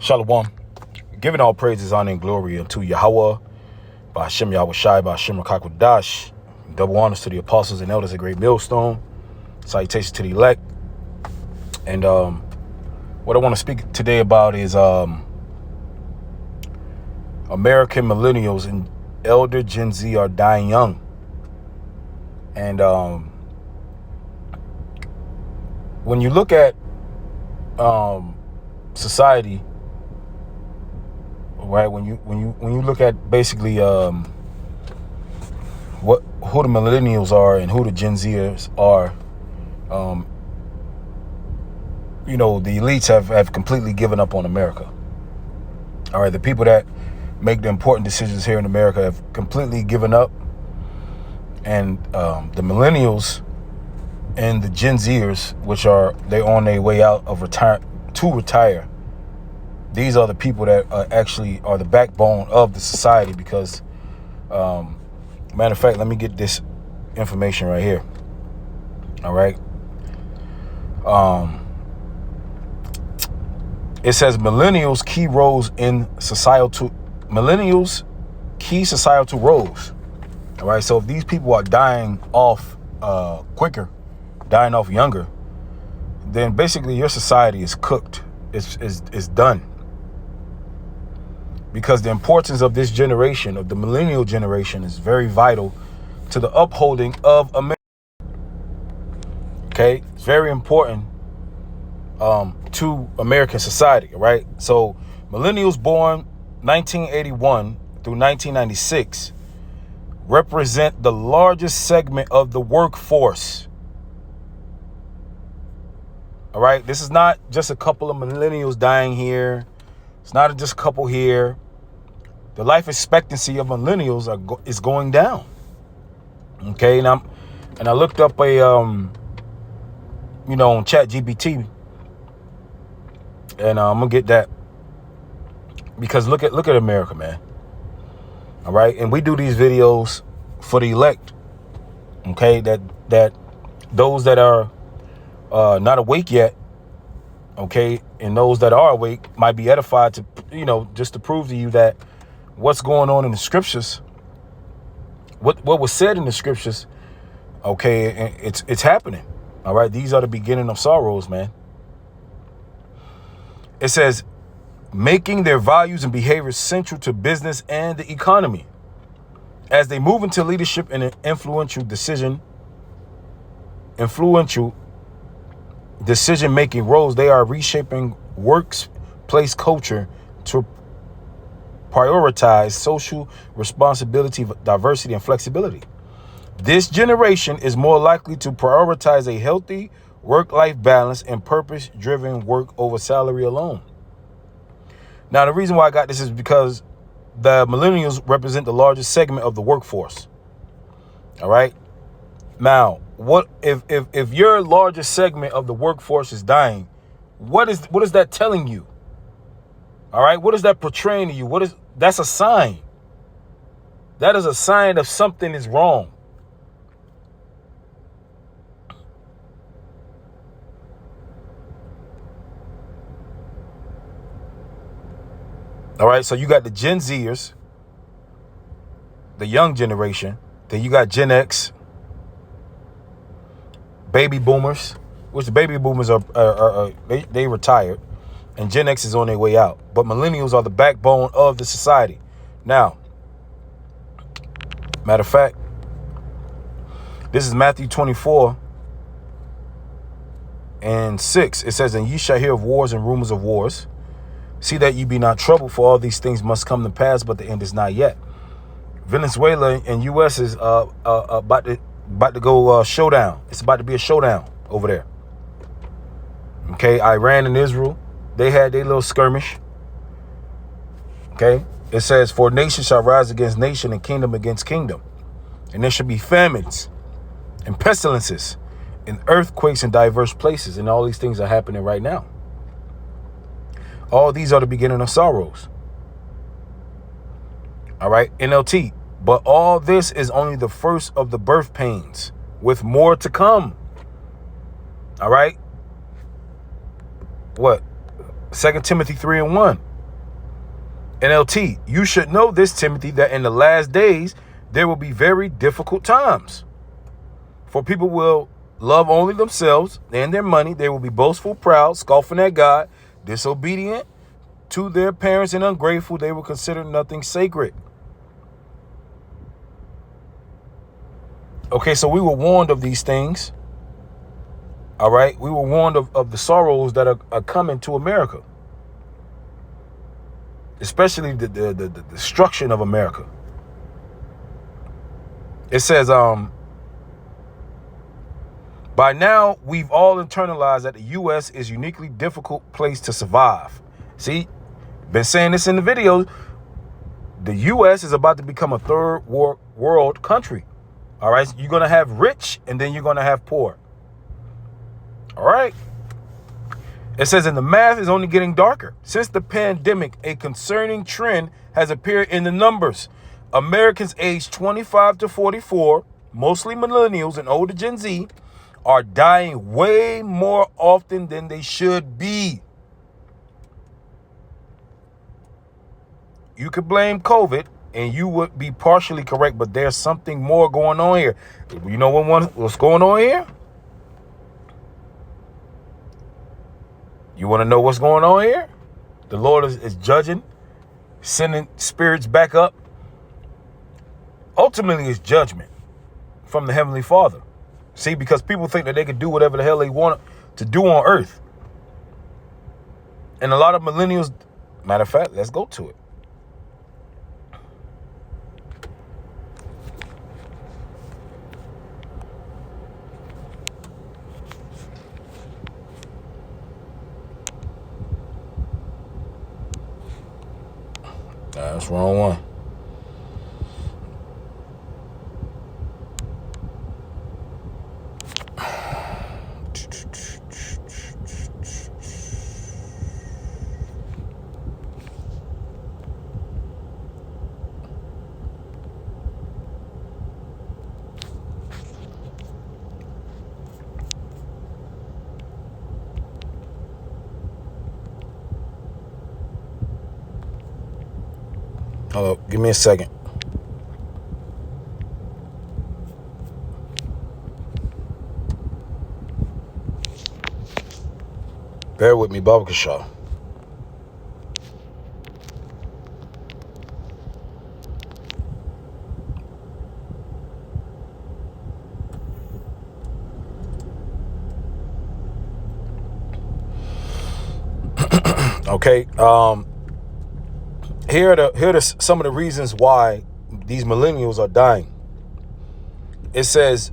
Shalom. Giving all praises, honor, and glory unto Yahweh, by Hashem Yahweh Shai, by Hashem Rakakwadash. Double honors to the apostles and elders at Great Millstone. Salutations to the elect. And what I want to speak today about is American millennials and elder Gen Z are dying young. And when you look at society, right? When you look at basically who the millennials are and who the Gen Zers are, the elites have completely given up on America. All right, the people that make the important decisions here in America have completely given up, and the millennials and the Gen Zers, which they're on their way out of retire. These are the people that actually are the backbone of the society because, matter of fact, let me get this information right here. All right. It says millennials key societal roles. All right. So if these people are dying off quicker, dying off younger, then basically your society is cooked. It's done. Because the importance of this generation, of the millennial generation, is very vital to the upholding of America. Okay, it's very important to American society, right? So millennials born 1981 through 1996 represent the largest segment of the workforce. All right, this is not just a couple of millennials dying here. It's not just a couple here. The life expectancy of millennials is going down. Okay, and I looked up on ChatGPT, and I'm gonna get that because look at America, man. All right, and we do these videos for the elect. Okay, that those that are not awake yet, okay, and those that are awake might be edified to, just to prove to you that what's going on in the scriptures, what was said in the scriptures, okay, it's happening. All right, these are the beginning of sorrows, man. It says, making their values and behaviors central to business and the economy. As they move into leadership and influential decision-making roles, they are reshaping workplace culture to prioritize social responsibility, diversity, and flexibility. This generation is more likely to prioritize a healthy work-life balance and purpose-driven work over salary alone. Now, the reason why I got this is because the millennials represent the largest segment of the workforce. All right. Now, what if your largest segment of the workforce is dying? What is that telling you? All right. What is that portraying to you? That's a sign. That is a sign of something is wrong. All right. So you got the Gen Zers, the young generation. Then you got Gen X, baby boomers, which the baby boomers they retired, and Gen X is on their way out. But millennials are the backbone of the society. Now, matter of fact, this is Matthew 24:6. It says, and ye shall hear of wars and rumors of wars. See that ye be not troubled, for all these things must come to pass, but the end is not yet. Venezuela and U.S. is about to go showdown. It's about to be a showdown over there. Okay, Iran and Israel, they had their little skirmish. Okay, it says, for nation shall rise against nation and kingdom against kingdom. And there shall be famines and pestilences and earthquakes in diverse places. And all these things are happening right now. All these are the beginning of sorrows. All right, NLT. But all this is only the first of the birth pains, with more to come. All right. What? 2 Timothy 3:1. NLT, you should know this, Timothy, that in the last days, there will be very difficult times. For people will love only themselves and their money. They will be boastful, proud, scoffing at God, disobedient to their parents, and ungrateful. They will consider nothing sacred. Okay, so we were warned of these things. All right, we were warned of the sorrows that are coming to America, especially the destruction of America. It says, by now, we've all internalized that the U.S. is a uniquely difficult place to survive. See, been saying this in the videos. The U.S. is about to become a third world country. All right, so you're going to have rich and then you're going to have poor. All right. It says, and the math is only getting darker. Since the pandemic, a concerning trend has appeared in the numbers. Americans aged 25 to 44, mostly millennials and older Gen Z, are dying way more often than they should be. You could blame COVID, and you would be partially correct, but there's something more going on here. You know what's going on here? You want to know what's going on here? The Lord is judging, sending spirits back up. Ultimately, it's judgment from the Heavenly Father. See, because people think that they can do whatever the hell they want to do on earth. And a lot of millennials, matter of fact, let's go to it. That's the wrong one. Hold up, give me a second. Bear with me, Baba Kashaw. Okay, here are some of the reasons why these millennials are dying. It says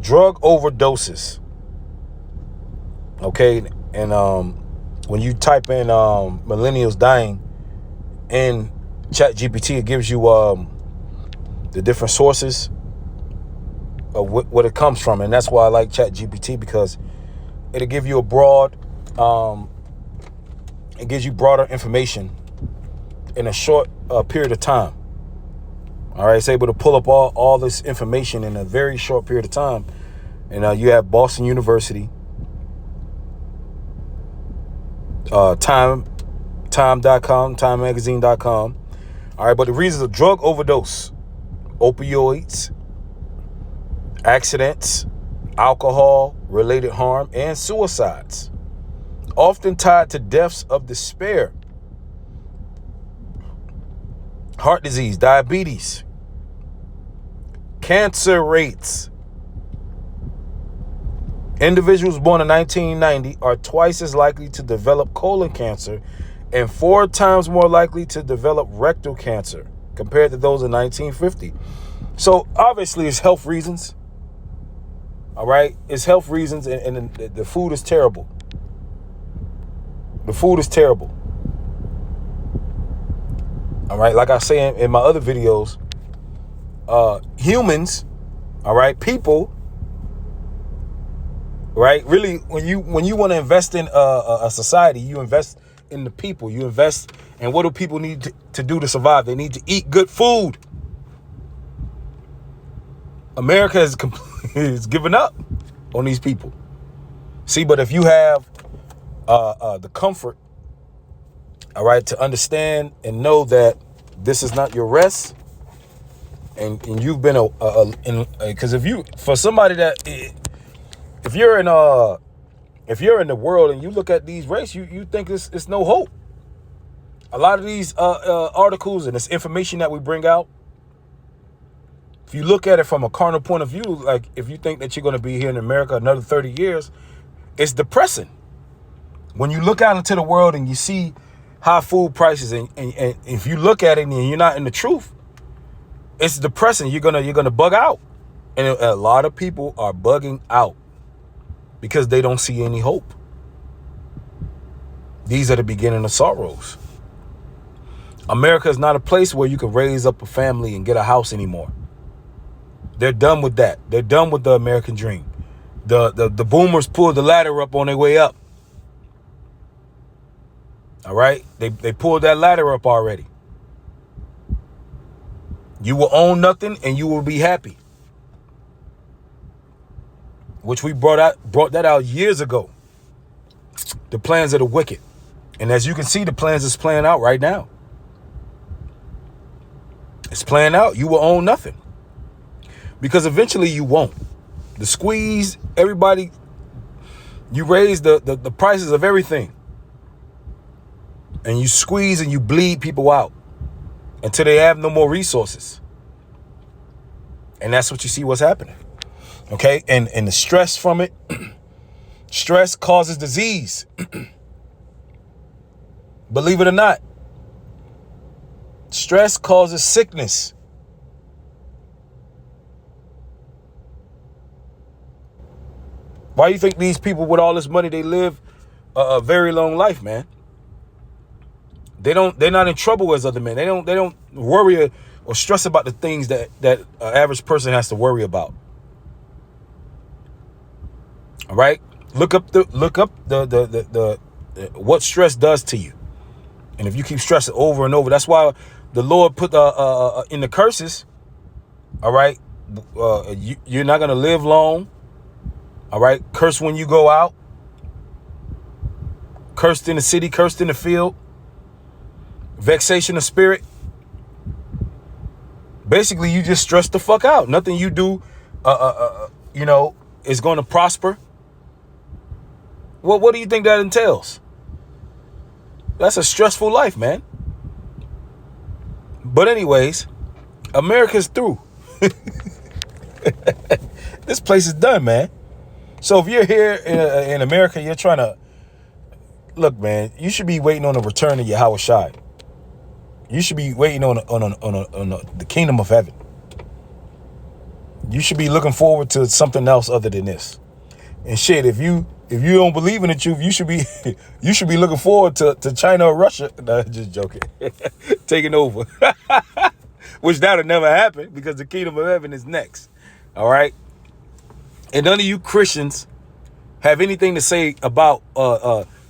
drug overdoses. Okay, and when you type in millennials dying in ChatGPT, it gives you the different sources of what it comes from, and that's why I like ChatGPT, because it'll give you a broad, it gives you broader information in a short period of time. All right, it's able to pull up all this information in a very short period of time. And you have Boston University, time.com, timemagazine.com. All right, but the reasons of drug overdose, opioids, accidents, alcohol-related harm, and suicides, often tied to deaths of despair, heart disease, diabetes, cancer rates. Individuals born in 1990 are twice as likely to develop colon cancer and 4 times more likely to develop rectal cancer compared to those in 1950. So obviously it's health reasons. All right, it's health reasons, and the food is terrible. The food is terrible. All right, like I say in my other videos, humans, all right, people, right? Really, when you want to invest in a society, you invest in the people. You invest in what do people need to do to survive? They need to eat good food. America is giving up on these people. See, but if you have the comfort All right, to understand and know that this is not your rest, and you've been because if you, for somebody that, if you're in the world and you look at these races, you think it's no hope. A lot of these articles and this information that we bring out, if you look at it from a carnal point of view, like if you think that you're going to be here in America another 30 years, it's depressing. When you look out into the world and you see high food prices, and if you look at it and you're not in the truth, it's depressing. You're gonna bug out, and a lot of people are bugging out because they don't see any hope. These are the beginning of sorrows. America is not a place where you can raise up a family and get a house anymore. They're done with that. They're done with the American dream. The boomers pulled the ladder up on their way up. All right? They pulled that ladder up already. You will own nothing and you will be happy. Which we brought that out years ago. The plans of the wicked. And as you can see, the plans is playing out right now. It's playing out. You will own nothing. Because eventually you won't. The squeeze, everybody, you raise the prices of everything. And you squeeze and you bleed people out until they have no more resources. And that's what you see what's happening. Okay? And the stress from it, stress causes disease. Believe it or not. Stress causes sickness. Why do you think these people with all this money, they live a very long life, man? They're not in trouble as other men. They don't worry or stress about the things that an average person has to worry about. All right? Look up the what stress does to you. And if you keep stressing over and over, that's why the Lord put in the curses. All right? You're not going to live long. All right? Cursed when you go out. Cursed in the city, cursed in the field. Vexation of spirit. Basically, you just stress the fuck out. Nothing you do, is going to prosper. Well, what do you think that entails? That's a stressful life, man. But anyways, America's through. This place is done, man. So if you're here in America, you're trying to look, man. You should be waiting on the return of Yahweh Shai. You should be waiting on the kingdom of heaven. You should be looking forward to something else other than this. And shit, if you don't believe in the truth, you should be looking forward to China or Russia. No, just joking. Taking over. Which that'll never happen because the kingdom of heaven is next. All right. And none of you Christians have anything to say about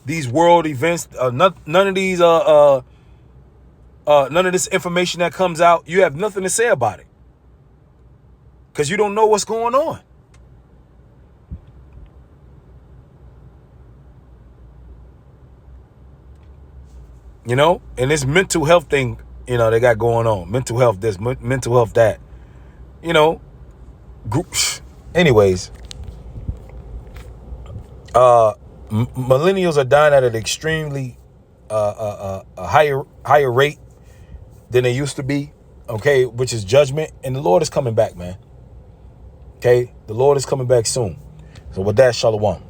these world events. None of these none of this information that comes out. You have nothing to say about it because you don't know what's going on. You know, and this mental health thing, they got going on. Mental health this, mental health that. Groups. Anyways, millennials are dying at an extremely a higher rate than they used to be. Okay, which is judgment, and the Lord is coming back, man. Okay, the Lord is coming back soon. So with that, shalom.